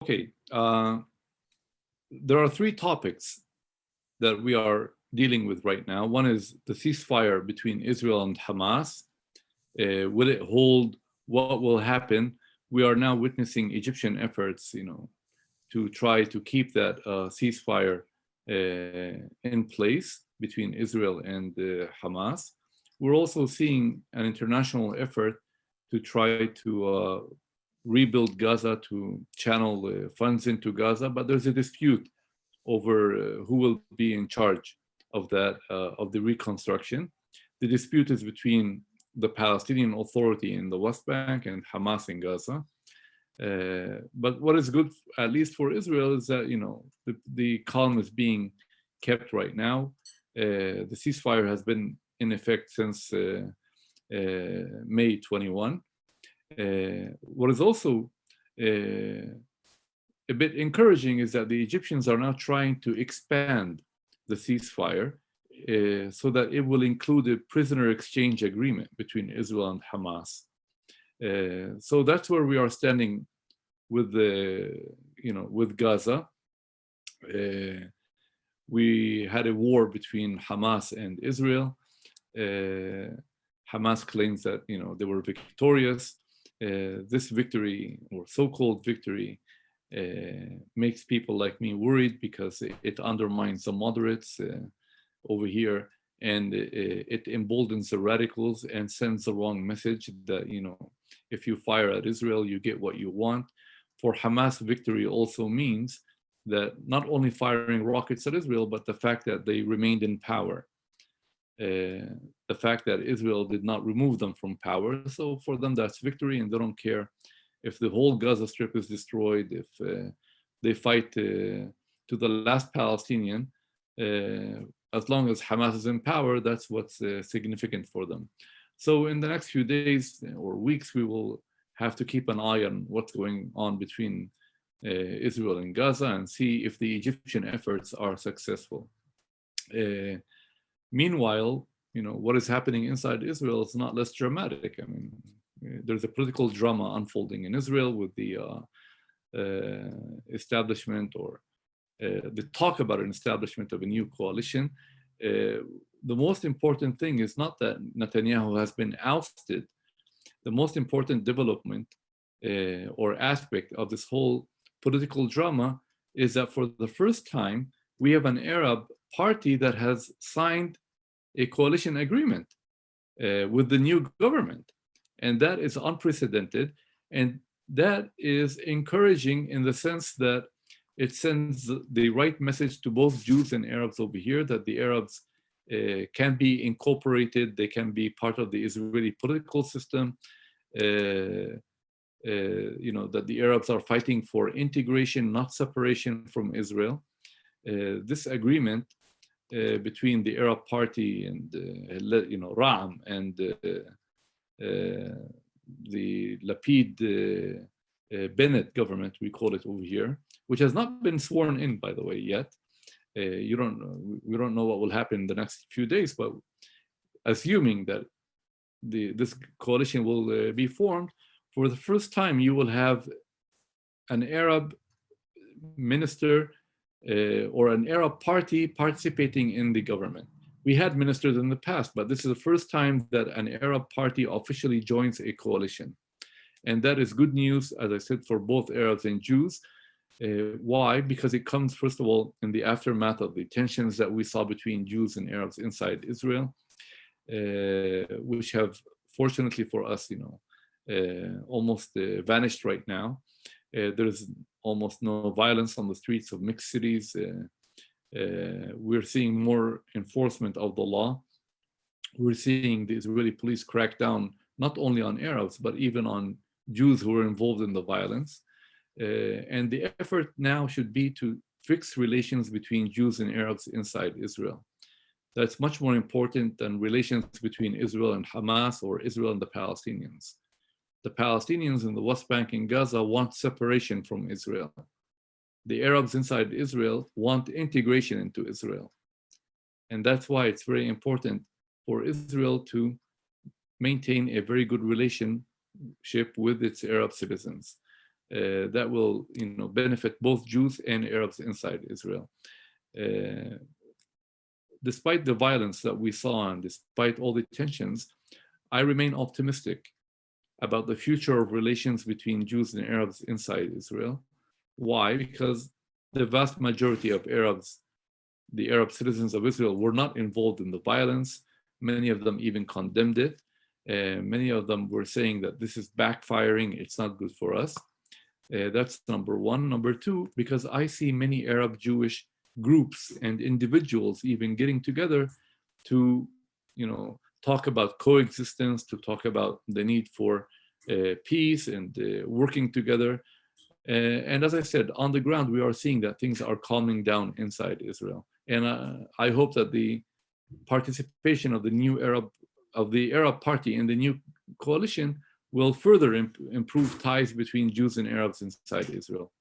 Okay, there are three topics that we are dealing with right now. One is the ceasefire between Israel and Hamas. Will it hold? What will happen? We are now witnessing Egyptian efforts, to try to keep that ceasefire in place between Israel and Hamas. We're also seeing an international effort to try to rebuild Gaza, to channel funds into Gaza, but there's a dispute over who will be in charge of that, of the reconstruction. The dispute is between the Palestinian Authority in the West Bank and Hamas in Gaza. But what is good, at least for Israel, is that the calm is being kept right now. The ceasefire has been in effect since May 21. What is also a bit encouraging is that the Egyptians are now trying to expand the ceasefire so that it will include a prisoner exchange agreement between Israel and Hamas. So that's where we are standing with with Gaza. We had a war between Hamas and Israel. Hamas claims that they were victorious. This victory, or so-called victory, makes people like me worried because it undermines the moderates over here, and it emboldens the radicals and sends the wrong message that if you fire at Israel, you get what you want. For Hamas, victory also means that not only firing rockets at Israel, but the fact that they remained in power. The fact that Israel did not remove them from power. So for them, that's victory, and they don't care if the whole Gaza Strip is destroyed, if they fight to the last Palestinian. As long as Hamas is in power, that's what's significant for them. So in the next few days or weeks, we will have to keep an eye on what's going on between Israel and Gaza and see if the Egyptian efforts are successful. Meanwhile, what is happening inside Israel is not less dramatic. I mean, there's a political drama unfolding in Israel with the establishment, or the talk about an establishment of a new coalition. The most important thing is not that Netanyahu has been ousted. The most important development or aspect of this whole political drama is that for the first time, we have an Arab party that has signed a coalition agreement with the new government. And that is unprecedented. And that is encouraging in the sense that it sends the right message to both Jews and Arabs over here, that the Arabs can be incorporated, they can be part of the Israeli political system, that the Arabs are fighting for integration, not separation from Israel. This agreement between the Arab Party and Ra'am and the Lapid Bennett government, we call it over here, which has not been sworn in, by the way, yet. We don't know what will happen in the next few days, but assuming that this coalition will be formed, for the first time you will have an Arab minister or an Arab party participating in the government. We had ministers in the past, but this is the first time that an Arab party officially joins a coalition. And that is good news, as I said, for both Arabs and Jews. Why? Because it comes, first of all, in the aftermath of the tensions that we saw between Jews and Arabs inside Israel, which have, fortunately for us, almost vanished right now. There's almost no violence on the streets of mixed cities. We're seeing more enforcement of the law. We're seeing the Israeli police crack down not only on Arabs, but even on Jews who are involved in the violence. And the effort now should be to fix relations between Jews and Arabs inside Israel. That's much more important than relations between Israel and Hamas or Israel and the Palestinians. The Palestinians in the West Bank and Gaza want separation from Israel. The Arabs inside Israel want integration into Israel. And that's why it's very important for Israel to maintain a very good relationship with its Arab citizens. that will, benefit both Jews and Arabs inside Israel. Despite the violence that we saw and despite all the tensions, I remain optimistic about the future of relations between Jews and Arabs inside Israel. Why? Because the vast majority of Arabs, the Arab citizens of Israel, were not involved in the violence. Many of them even condemned it. Many of them were saying that this is backfiring, it's not good for us. That's number one. Number two, because I see many Arab Jewish groups and individuals even getting together to, talk about coexistence, to talk about the need for peace and working together. And as I said, on the ground, we are seeing that things are calming down inside Israel. And I hope that the participation of the Arab Party in the new coalition will further improve ties between Jews and Arabs inside Israel.